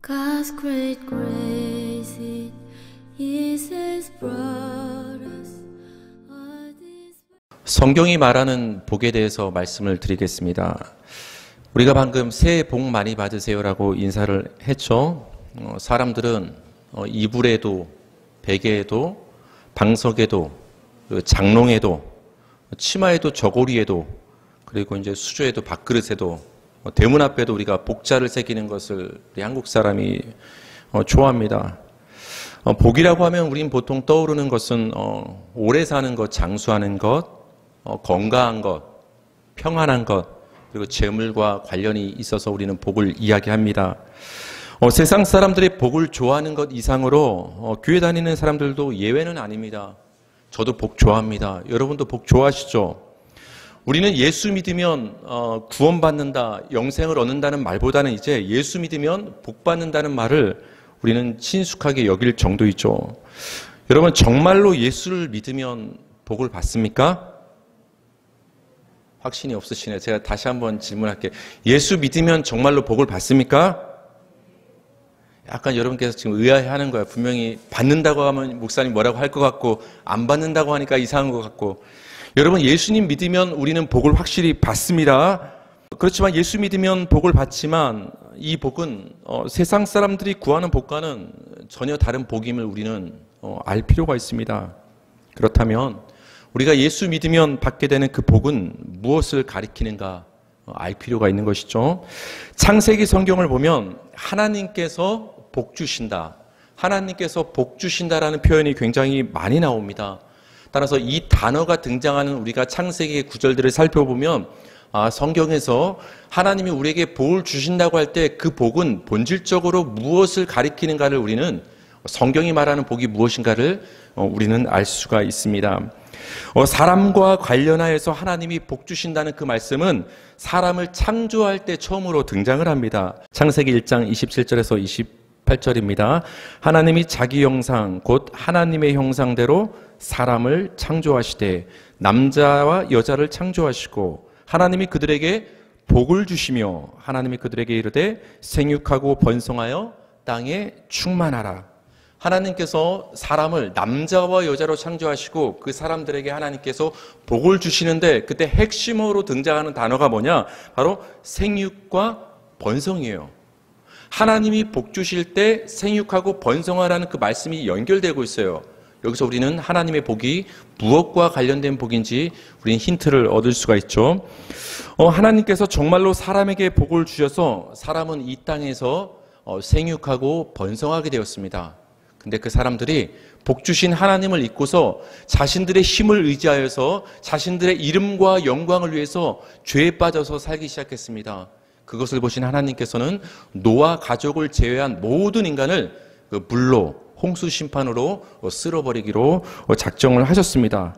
God's great grace it is has brought us all this. 성경이 말하는 복에 대해서 말씀을 드리겠습니다. 우리가 방금 새해 복 많이 받으세요라고 인사를 했죠. 사람들은 이불에도 베개에도 방석에도 장롱에도 치마에도 저고리에도 그리고 이제 수조에도 밥그릇에도 대문 앞에도 우리가 복자를 새기는 것을 우리 한국 사람이 좋아합니다. 복이라고 하면 우린 보통 떠오르는 것은 오래 사는 것, 장수하는 것, 건강한 것, 평안한 것, 그리고 재물과 관련이 있어서 우리는 복을 이야기합니다. 세상 사람들이 복을 좋아하는 것 이상으로 교회 다니는 사람들도 예외는 아닙니다. 저도 복 좋아합니다. 여러분도 복 좋아하시죠? 우리는 예수 믿으면 구원받는다, 영생을 얻는다는 말보다는 이제 예수 믿으면 복 받는다는 말을 우리는 친숙하게 여길 정도이죠. 여러분 정말로 예수를 믿으면 복을 받습니까? 확신이 없으시네요. 제가 다시 한번 질문할게요. 예수 믿으면 정말로 복을 받습니까? 약간 여러분께서 지금 의아해하는 거예요. 분명히 받는다고 하면 목사님 뭐라고 할 것 같고 안 받는다고 하니까 이상한 것 같고. 여러분 예수님 믿으면 우리는 복을 확실히 받습니다. 그렇지만 예수 믿으면 복을 받지만 이 복은 세상 사람들이 구하는 복과는 전혀 다른 복임을 우리는 알 필요가 있습니다. 그렇다면 우리가 예수 믿으면 받게 되는 그 복은 무엇을 가리키는가 알 필요가 있는 것이죠. 창세기 성경을 보면 하나님께서 복 주신다, 하나님께서 복 주신다라는 표현이 굉장히 많이 나옵니다. 따라서 이 단어가 등장하는 우리가 창세기의 구절들을 살펴보면 성경에서 하나님이 우리에게 복을 주신다고 할 때 그 복은 본질적으로 무엇을 가리키는가를 우리는 성경이 말하는 복이 무엇인가를 우리는 알 수가 있습니다. 사람과 관련하여서 하나님이 복 주신다는 그 말씀은 사람을 창조할 때 처음으로 등장을 합니다. 창세기 1장 27절에서 28절입니다. 하나님이 자기 형상 곧 하나님의 형상대로 사람을 창조하시되 남자와 여자를 창조하시고 하나님이 그들에게 복을 주시며 하나님이 그들에게 이르되 생육하고 번성하여 땅에 충만하라. 하나님께서 사람을 남자와 여자로 창조하시고 그 사람들에게 하나님께서 복을 주시는데 그때 핵심으로 등장하는 단어가 뭐냐? 바로 생육과 번성이에요. 하나님이 복 주실 때 생육하고 번성하라는 그 말씀이 연결되고 있어요. 여기서 우리는 하나님의 복이 무엇과 관련된 복인지 우리는 힌트를 얻을 수가 있죠. 하나님께서 정말로 사람에게 복을 주셔서 사람은 이 땅에서 생육하고 번성하게 되었습니다. 근데 그 사람들이 복 주신 하나님을 잊고서 자신들의 힘을 의지하여서 자신들의 이름과 영광을 위해서 죄에 빠져서 살기 시작했습니다. 그것을 보신 하나님께서는 노아 가족을 제외한 모든 인간을 물로 홍수 심판으로 쓸어버리기로 작정을 하셨습니다.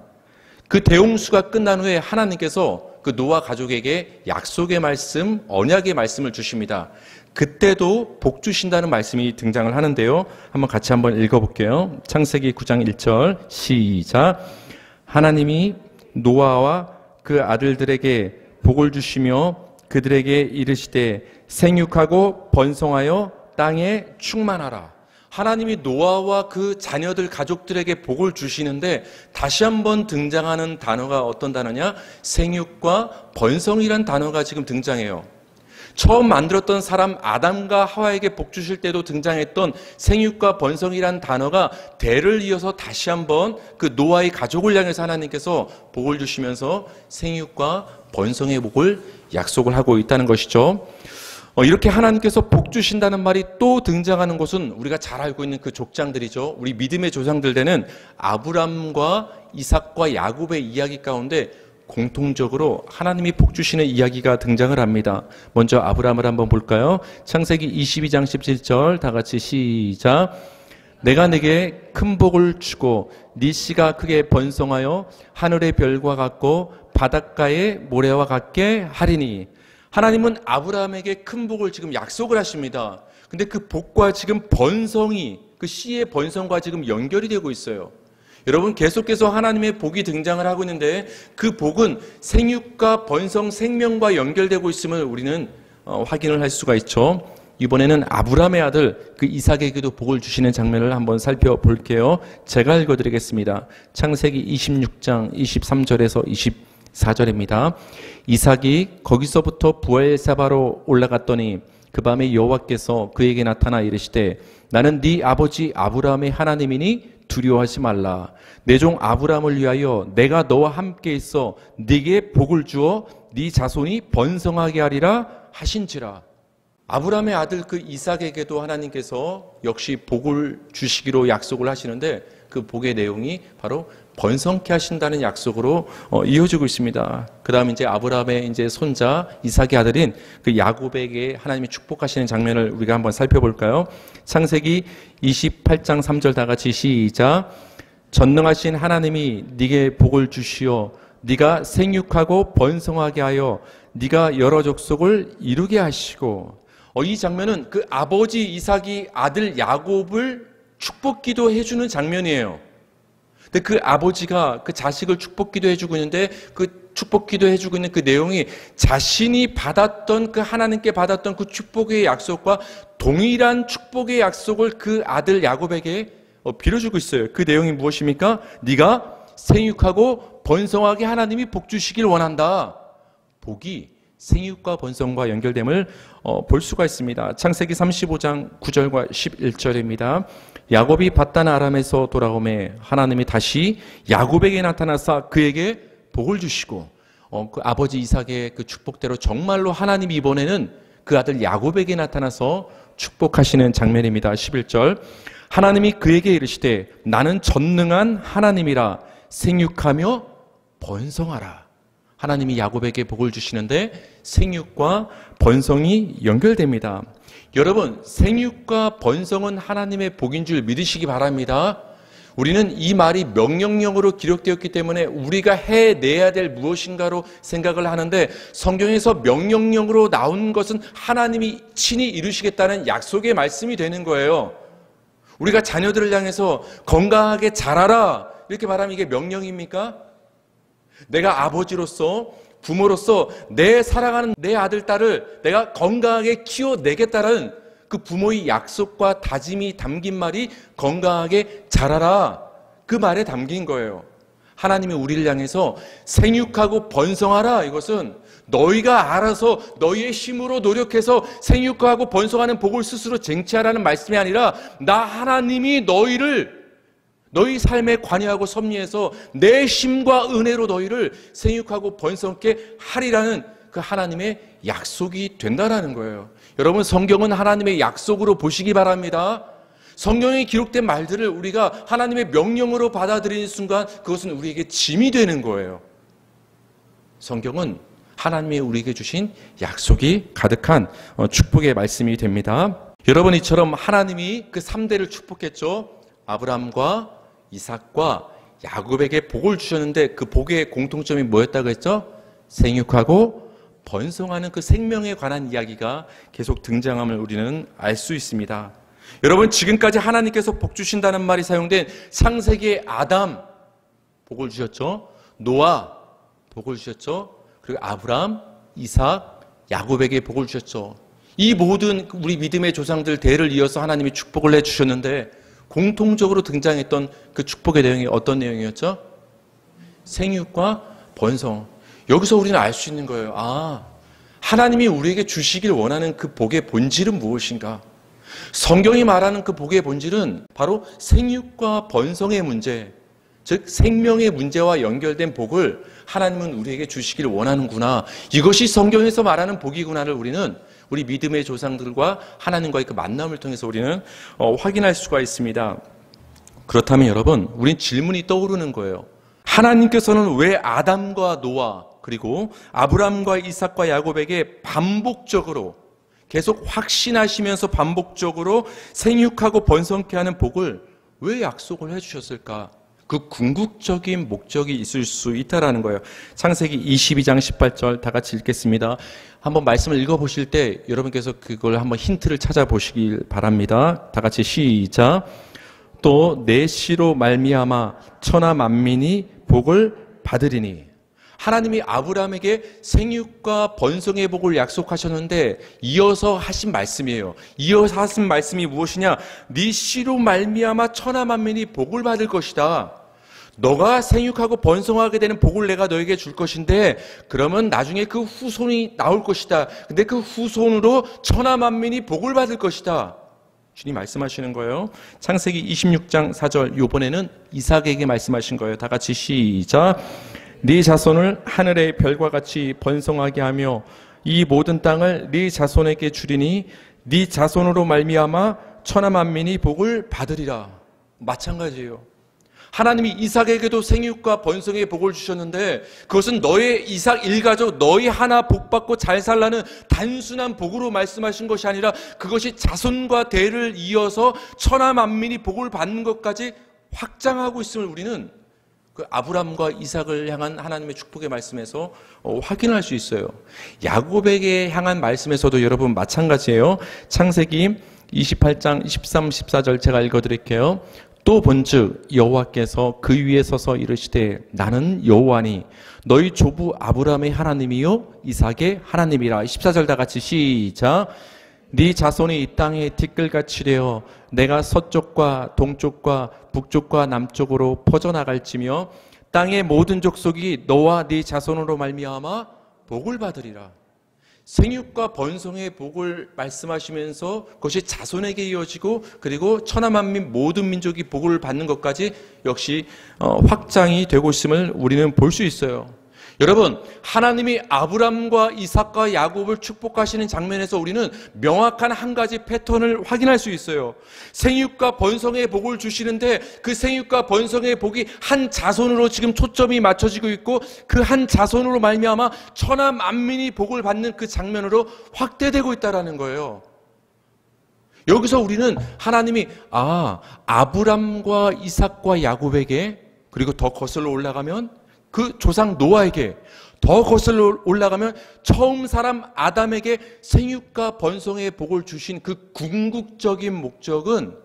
그 대홍수가 끝난 후에 하나님께서 그 노아 가족에게 약속의 말씀, 언약의 말씀을 주십니다. 그때도 복 주신다는 말씀이 등장을 하는데요. 같이 한번 읽어볼게요. 창세기 9장 1절 시작. 하나님이 노아와 그 아들들에게 복을 주시며 그들에게 이르시되 생육하고 번성하여 땅에 충만하라. 하나님이 노아와 그 자녀들 가족들에게 복을 주시는데 다시 한번 등장하는 단어가 어떤 단어냐? 생육과 번성이란 단어가 지금 등장해요. 처음 만들었던 사람 아담과 하와에게 복 주실 때도 등장했던 생육과 번성이란 단어가 대를 이어서 다시 한번 그 노아의 가족을 향해서 하나님께서 복을 주시면서 생육과 번성의 복을 약속을 하고 있다는 것이죠. 이렇게 하나님께서 복 주신다는 말이 또 등장하는 것은 우리가 잘 알고 있는 그 족장들이죠. 우리 믿음의 조상들 되는 아브람과 이삭과 야곱의 이야기 가운데 공통적으로 하나님이 복 주시는 이야기가 등장을 합니다. 먼저 아브람을 한번 볼까요? 창세기 22장 17절 다 같이 시작. 내가 네게 큰 복을 주고 네 씨가 크게 번성하여 하늘의 별과 같고 바닷가의 모래와 같게 하리니. 하나님은 아브라함에게 큰 복을 지금 약속을 하십니다. 근데 그 복과 지금 번성이 그 씨의 번성과 지금 연결이 되고 있어요. 여러분 계속해서 하나님의 복이 등장을 하고 있는데 그 복은 생육과 번성, 생명과 연결되고 있음을 우리는 확인을 할 수가 있죠. 이번에는 아브라함의 아들 그 이삭에게도 복을 주시는 장면을 한번 살펴볼게요. 제가 읽어드리겠습니다. 창세기 26장 23절에서 24절입니다. 이삭이 거기서부터 부엘세바로 올라갔더니 그 밤에 여호와께서 그에게 나타나 이르시되 나는 네 아버지 아브라함의 하나님이니 두려워하지 말라. 내 종 아브라함을 위하여 내가 너와 함께 있어 네게 복을 주어 네 자손이 번성하게 하리라 하신지라. 아브라함의 아들 그 이삭에게도 하나님께서 역시 복을 주시기로 약속을 하시는데 그 복의 내용이 바로 번성케 하신다는 약속으로 이어지고 있습니다. 그 다음 이제 아브라함의 이제 손자 이삭의 아들인 그 야곱에게 하나님이 축복하시는 장면을 우리가 한번 살펴볼까요? 창세기 28장 3절 다 같이 시작. 전능하신 하나님이 네게 복을 주시어 네가 생육하고 번성하게 하여 네가 여러 족속을 이루게 하시고. 이 장면은 그 아버지 이삭이 아들 야곱을 축복 기도해주는 장면이에요. 근데 그 아버지가 그 자식을 축복 기도해주고 있는데 그 축복 기도해주고 있는 그 내용이 자신이 받았던 그 하나님께 받았던 그 축복의 약속과 동일한 축복의 약속을 그 아들 야곱에게 빌어주고 있어요. 그 내용이 무엇입니까? 네가 생육하고 번성하게 하나님이 복 주시길 원한다. 복이 생육과 번성과 연결됨을 볼 수가 있습니다. 창세기 35장 9절과 11절입니다. 야곱이 밧단 아람에서 돌아오매 하나님이 다시 야곱에게 나타나사 그에게 복을 주시고 그 아버지 이삭의 그 축복대로 정말로 하나님이 이번에는 그 아들 야곱에게 나타나서 축복하시는 장면입니다. 11절 하나님이 그에게 이르시되 나는 전능한 하나님이라 생육하며 번성하라. 하나님이 야곱에게 복을 주시는데 생육과 번성이 연결됩니다. 여러분, 생육과 번성은 하나님의 복인 줄 믿으시기 바랍니다. 우리는 이 말이 명령형으로 기록되었기 때문에 우리가 해내야 될 무엇인가로 생각을 하는데 성경에서 명령형으로 나온 것은 하나님이 친히 이루시겠다는 약속의 말씀이 되는 거예요. 우리가 자녀들을 향해서 건강하게 자라라 이렇게 말하면 이게 명령입니까? 내가 아버지로서 부모로서 내 사랑하는 내 아들, 딸을 내가 건강하게 키워내겠다는 그 부모의 약속과 다짐이 담긴 말이 건강하게 자라라 그 말에 담긴 거예요. 하나님이 우리를 향해서 생육하고 번성하라 이것은 너희가 알아서 너희의 힘으로 노력해서 생육하고 번성하는 복을 스스로 쟁취하라는 말씀이 아니라 나 하나님이 너희 삶에 관여하고 섭리해서 내 힘과 은혜로 너희를 생육하고 번성케 하리라는 그 하나님의 약속이 된다라는 거예요. 여러분 성경은 하나님의 약속으로 보시기 바랍니다. 성경에 기록된 말들을 우리가 하나님의 명령으로 받아들이는 순간 그것은 우리에게 짐이 되는 거예요. 성경은 하나님이 우리에게 주신 약속이 가득한 축복의 말씀이 됩니다. 여러분 이처럼 하나님이 그 3대를 축복했죠. 아브라함과 이삭과 야곱에게 복을 주셨는데 그 복의 공통점이 뭐였다고 했죠? 생육하고 번성하는 그 생명에 관한 이야기가 계속 등장함을 우리는 알 수 있습니다. 여러분 지금까지 하나님께서 복 주신다는 말이 사용된 창세기의 아담 복을 주셨죠. 노아 복을 주셨죠. 그리고 아브라함, 이삭, 야곱에게 복을 주셨죠. 이 모든 우리 믿음의 조상들 대를 이어서 하나님이 축복을 해주셨는데 공통적으로 등장했던 그 축복의 내용이 어떤 내용이었죠? 생육과 번성. 여기서 우리는 알 수 있는 거예요. 하나님이 우리에게 주시길 원하는 그 복의 본질은 무엇인가? 성경이 말하는 그 복의 본질은 바로 생육과 번성의 문제, 즉 생명의 문제와 연결된 복을 하나님은 우리에게 주시길 원하는구나. 이것이 성경에서 말하는 복이구나를 우리는 우리 믿음의 조상들과 하나님과의 그 만남을 통해서 우리는 확인할 수가 있습니다. 그렇다면 여러분, 우린 질문이 떠오르는 거예요. 하나님께서는 왜 아담과 노아 그리고 아브라함과 이삭과 야곱에게 반복적으로 계속 확신하시면서 반복적으로 생육하고 번성케 하는 복을 왜 약속을 해주셨을까? 그 궁극적인 목적이 있을 수 있다라는 거예요. 창세기 22장 18절 다 같이 읽겠습니다. 한번 말씀을 읽어보실 때 여러분께서 그걸 한번 힌트를 찾아보시길 바랍니다. 다 같이 시작. 또 내 씨로 말미암아 천하 만민이 복을 받으리니. 하나님이 아브라함에게 생육과 번성의 복을 약속하셨는데 이어서 하신 말씀이에요. 이어서 하신 말씀이 무엇이냐? 네 씨로 말미암아 천하 만민이 복을 받을 것이다. 너가 생육하고 번성하게 되는 복을 내가 너에게 줄 것인데 그러면 나중에 그 후손이 나올 것이다. 근데 그 후손으로 천하 만민이 복을 받을 것이다. 주님 말씀하시는 거예요. 창세기 26장 4절, 이번에는 이삭에게 말씀하신 거예요. 다 같이 시작. 네 자손을 하늘의 별과 같이 번성하게 하며 이 모든 땅을 네 자손에게 주리니 네 자손으로 말미암아 천하 만민이 복을 받으리라. 마찬가지예요. 하나님이 이삭에게도 생육과 번성의 복을 주셨는데 그것은 너의 이삭 일가족 너희 하나 복받고 잘 살라는 단순한 복으로 말씀하신 것이 아니라 그것이 자손과 대를 이어서 천하 만민이 복을 받는 것까지 확장하고 있음을 우리는 그 아브람과 이삭을 향한 하나님의 축복의 말씀에서 확인할 수 있어요. 야곱에게 향한 말씀에서도 여러분 마찬가지예요. 창세기 28장 23, 14절 제가 읽어드릴게요. 또 본즉 여호와께서 그 위에 서서 이르시되 나는 여호와니 너희 조부 아브라함의 하나님이요 이삭의 하나님이라. 14절 다 같이 시작. 네 자손이 이 땅에 티끌같이 되어 내가 서쪽과 동쪽과 북쪽과 남쪽으로 퍼져나갈지며 땅의 모든 족속이 너와 네 자손으로 말미암아 복을 받으리라. 생육과 번성의 복을 말씀하시면서 그것이 자손에게 이어지고 그리고 천하 만민 모든 민족이 복을 받는 것까지 역시 확장이 되고 있음을 우리는 볼 수 있어요. 여러분, 하나님이 아브람과 이삭과 야곱을 축복하시는 장면에서 우리는 명확한 한 가지 패턴을 확인할 수 있어요. 생육과 번성의 복을 주시는데 그 생육과 번성의 복이 한 자손으로 지금 초점이 맞춰지고 있고 그 한 자손으로 말미암아 천하 만민이 복을 받는 그 장면으로 확대되고 있다는 거예요. 여기서 우리는 하나님이 아브람과 이삭과 야곱에게 그리고 더 거슬러 올라가면 그 조상 노아에게 더 거슬러 올라가면 처음 사람 아담에게 생육과 번성의 복을 주신 그 궁극적인 목적은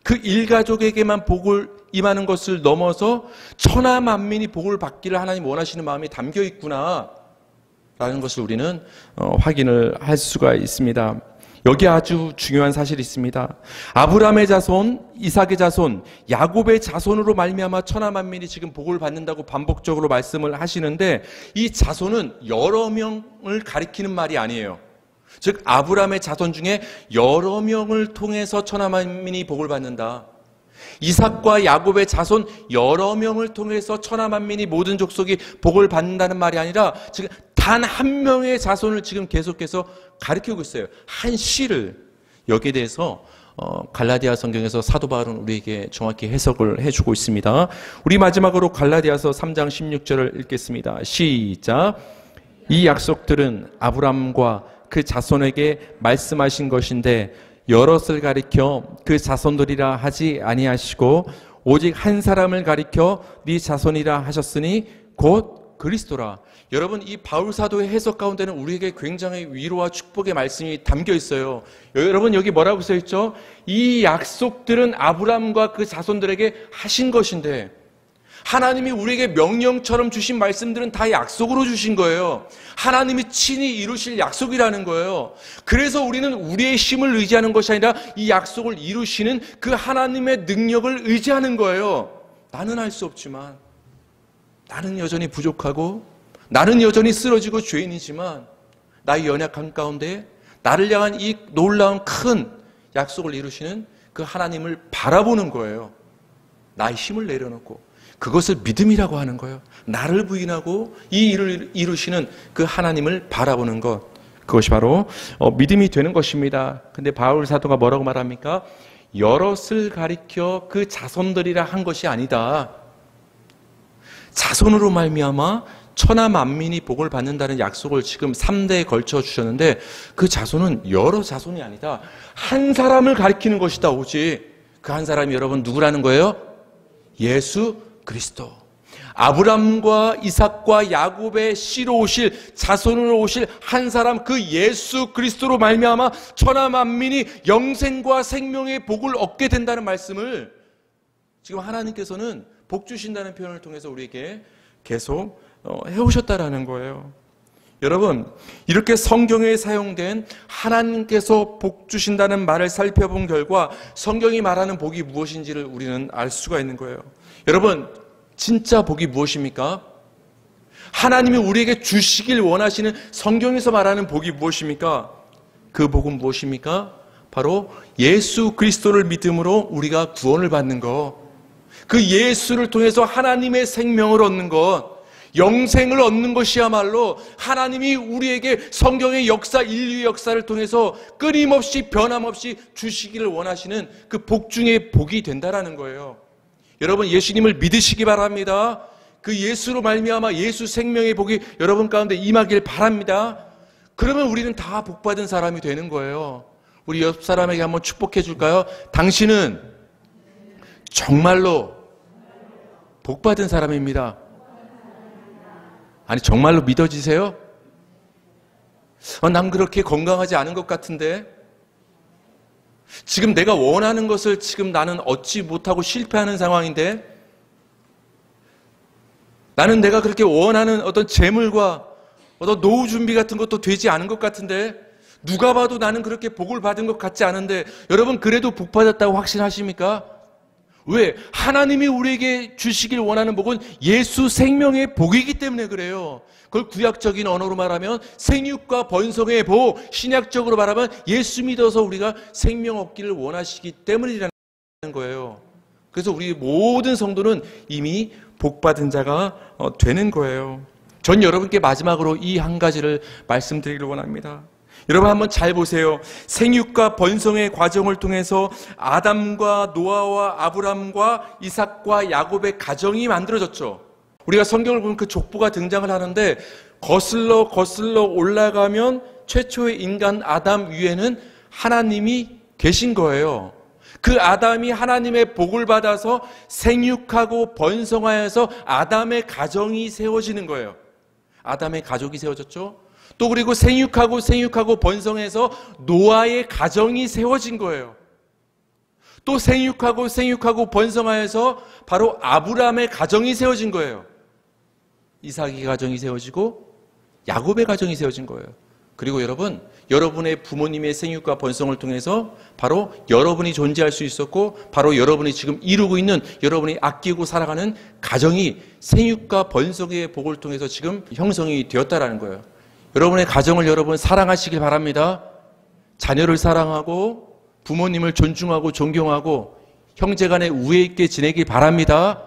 그 일가족에게만 복을 임하는 것을 넘어서 천하 만민이 복을 받기를 하나님 원하시는 마음이 담겨 있구나 라는 것을 우리는 확인을 할 수가 있습니다. 여기 아주 중요한 사실이 있습니다. 아브라함의 자손, 이삭의 자손, 야곱의 자손으로 말미암아 천하 만민이 지금 복을 받는다고 반복적으로 말씀을 하시는데 이 자손은 여러 명을 가리키는 말이 아니에요. 즉 아브라함의 자손 중에 여러 명을 통해서 천하 만민이 복을 받는다. 이삭과 야곱의 자손 여러 명을 통해서 천하 만민이 모든 족속이 복을 받는다는 말이 아니라 지금 단 한 명의 자손을 지금 계속해서 가리키고 있어요. 한 씨를. 여기에 대해서 갈라디아 성경에서 사도 바울은 우리에게 정확히 해석을 해주고 있습니다. 우리 마지막으로 갈라디아서 3장 16절을 읽겠습니다. 시작. 이 약속들은 아브람과 그 자손에게 말씀하신 것인데 여럿을 가리켜 그 자손들이라 하지 아니하시고 오직 한 사람을 가리켜 네 자손이라 하셨으니 곧 그리스도라. 여러분, 이 바울 사도의 해석 가운데는 우리에게 굉장히 위로와 축복의 말씀이 담겨 있어요. 여러분, 여기 뭐라고 써 있죠? 이 약속들은 아브람과 그 자손들에게 하신 것인데 하나님이 우리에게 명령처럼 주신 말씀들은 다 약속으로 주신 거예요. 하나님이 친히 이루실 약속이라는 거예요. 그래서 우리는 우리의 힘을 의지하는 것이 아니라 이 약속을 이루시는 그 하나님의 능력을 의지하는 거예요. 나는 할 수 없지만, 나는 여전히 부족하고, 나는 여전히 쓰러지고 죄인이지만 나의 연약함 가운데 나를 향한 이 놀라운 큰 약속을 이루시는 그 하나님을 바라보는 거예요. 나의 힘을 내려놓고 그것을 믿음이라고 하는 거예요. 나를 부인하고 이 일을 이루시는 그 하나님을 바라보는 것, 그것이 바로 믿음이 되는 것입니다. 근데 바울 사도가 뭐라고 말합니까? 여럿을 가리켜 그 자손들이라 한 것이 아니다. 자손으로 말미암아 천하 만민이 복을 받는다는 약속을 지금 3대에 걸쳐 주셨는데 그 자손은 여러 자손이 아니다. 한 사람을 가리키는 것이다. 오직 그 한 사람이 여러분 누구라는 거예요? 예수 그리스도. 아브람과 이삭과 야곱의 씨로 오실, 자손으로 오실 한 사람, 그 예수 그리스도로 말미암아 천하 만민이 영생과 생명의 복을 얻게 된다는 말씀을 지금 하나님께서는 복 주신다는 표현을 통해서 우리에게 계속 해오셨다라는 거예요. 여러분, 이렇게 성경에 사용된 하나님께서 복 주신다는 말을 살펴본 결과 성경이 말하는 복이 무엇인지를 우리는 알 수가 있는 거예요. 여러분, 진짜 복이 무엇입니까? 하나님이 우리에게 주시길 원하시는 성경에서 말하는 복이 무엇입니까? 그 복은 무엇입니까? 바로 예수 그리스도를 믿음으로 우리가 구원을 받는 것, 그 예수를 통해서 하나님의 생명을 얻는 것, 영생을 얻는 것이야말로 하나님이 우리에게 성경의 역사, 인류의 역사를 통해서 끊임없이 변함없이 주시기를 원하시는 그 복 중에 복이 된다라는 거예요. 여러분, 예수님을 믿으시기 바랍니다. 그 예수로 말미암아 예수 생명의 복이 여러분 가운데 임하길 바랍니다. 그러면 우리는 다 복받은 사람이 되는 거예요. 우리 옆 사람에게 한번 축복해 줄까요? 당신은 정말로 복받은 사람입니다. 아니, 정말로 믿어지세요? 난 그렇게 건강하지 않은 것 같은데, 지금 내가 원하는 것을 지금 나는 얻지 못하고 실패하는 상황인데, 나는 내가 그렇게 원하는 어떤 재물과 어떤 노후 준비 같은 것도 되지 않은 것 같은데, 누가 봐도 나는 그렇게 복을 받은 것 같지 않은데, 여러분 그래도 복 받았다고 확신하십니까? 왜? 하나님이 우리에게 주시길 원하는 복은 예수 생명의 복이기 때문에 그래요. 그걸 구약적인 언어로 말하면 생육과 번성의 복, 신약적으로 말하면 예수 믿어서 우리가 생명 얻기를 원하시기 때문이라는 거예요. 그래서 우리 모든 성도는 이미 복받은 자가 되는 거예요. 전 여러분께 마지막으로 이 한 가지를 말씀드리기를 원합니다. 여러분 한번 잘 보세요. 생육과 번성의 과정을 통해서 아담과 노아와 아브람과 이삭과 야곱의 가정이 만들어졌죠. 우리가 성경을 보면 그 족보가 등장을 하는데 거슬러 올라가면 최초의 인간 아담 위에는 하나님이 계신 거예요. 그 아담이 하나님의 복을 받아서 생육하고 번성하여서 아담의 가정이 세워지는 거예요. 아담의 가족이 세워졌죠. 또 그리고 생육하고 번성해서 노아의 가정이 세워진 거예요. 또 생육하고 번성하여서 바로 아브라함의 가정이 세워진 거예요. 이삭의 가정이 세워지고 야곱의 가정이 세워진 거예요. 그리고 여러분, 여러분의 부모님의 생육과 번성을 통해서 바로 여러분이 존재할 수 있었고, 바로 여러분이 지금 이루고 있는, 여러분이 아끼고 살아가는 가정이 생육과 번성의 복을 통해서 지금 형성이 되었다라는 거예요. 여러분의 가정을 여러분 사랑하시길 바랍니다. 자녀를 사랑하고 부모님을 존중하고 존경하고 형제간에 우애 있게 지내길 바랍니다.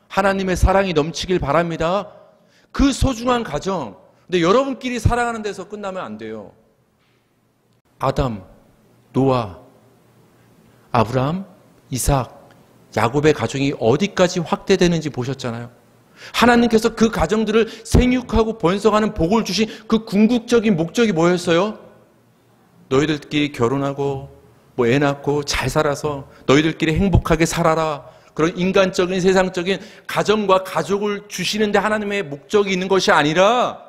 하나님의 사랑이 넘치길 바랍니다. 그 소중한 가정, 근데 여러분끼리 사랑하는 데서 끝나면 안 돼요. 아담, 노아, 아브라함, 이삭, 야곱의 가정이 어디까지 확대되는지 보셨잖아요. 하나님께서 그 가정들을 생육하고 번성하는 복을 주신 그 궁극적인 목적이 뭐였어요? 너희들끼리 결혼하고 애 낳고 잘 살아서 너희들끼리 행복하게 살아라. 그런 인간적인 세상적인 가정과 가족을 주시는데 하나님의 목적이 있는 것이 아니라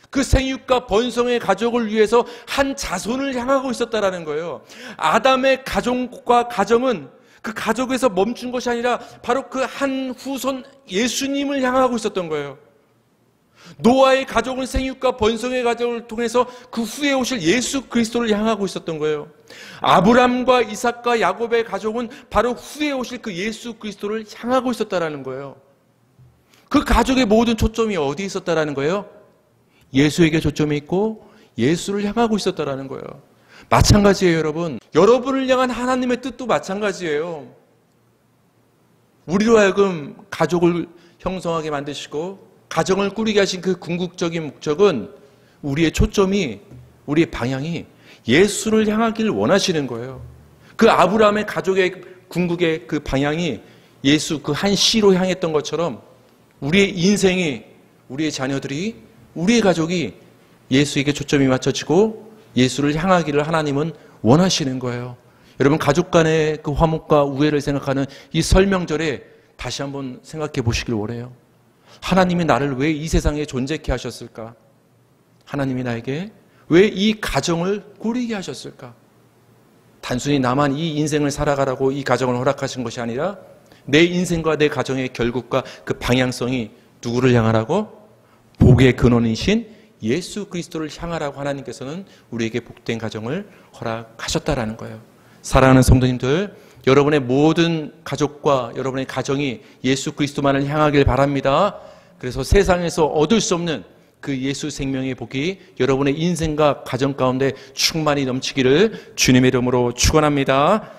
그 생육과 번성의 가족을 위해서 한 자손을 향하고 있었다라는 거예요. 아담의 가족과 가정은 그 가족에서 멈춘 것이 아니라 바로 그 한 후손 예수님을 향하고 있었던 거예요. 노아의 가족은 생육과 번성의 가족을 통해서 그 후에 오실 예수 그리스도를 향하고 있었던 거예요. 아브람과 이삭과 야곱의 가족은 바로 후에 오실 그 예수 그리스도를 향하고 있었다라는 거예요. 그 가족의 모든 초점이 어디에 있었다라는 거예요? 예수에게 초점이 있고 예수를 향하고 있었다라는 거예요. 마찬가지예요, 여러분. 여러분을 향한 하나님의 뜻도 마찬가지예요. 우리로 하여금 가족을 형성하게 만드시고 가정을 꾸리게 하신 그 궁극적인 목적은 우리의 초점이, 우리의 방향이 예수를 향하기를 원하시는 거예요. 그 아브라함의 가족의 궁극의 그 방향이 예수 그 한 씨로 향했던 것처럼 우리의 인생이, 우리의 자녀들이, 우리의 가족이 예수에게 초점이 맞춰지고 예수를 향하기를 하나님은 원하시는 거예요. 여러분, 가족 간의 그 화목과 우애를 생각하는 이 설명절에 다시 한번 생각해 보시길 원해요. 하나님이 나를 왜 이 세상에 존재케 하셨을까? 하나님이 나에게 왜 이 가정을 꾸리게 하셨을까? 단순히 나만 이 인생을 살아가라고 이 가정을 허락하신 것이 아니라 내 인생과 내 가정의 결국과 그 방향성이 누구를 향하라고? 복의 근원이신 예수 그리스도를 향하라고 하나님께서는 우리에게 복된 가정을 허락하셨다라는 거예요. 사랑하는 성도님들, 여러분의 모든 가족과 여러분의 가정이 예수 그리스도만을 향하길 바랍니다. 그래서 세상에서 얻을 수 없는 그 예수 생명의 복이 여러분의 인생과 가정 가운데 충만히 넘치기를 주님의 이름으로 축원합니다.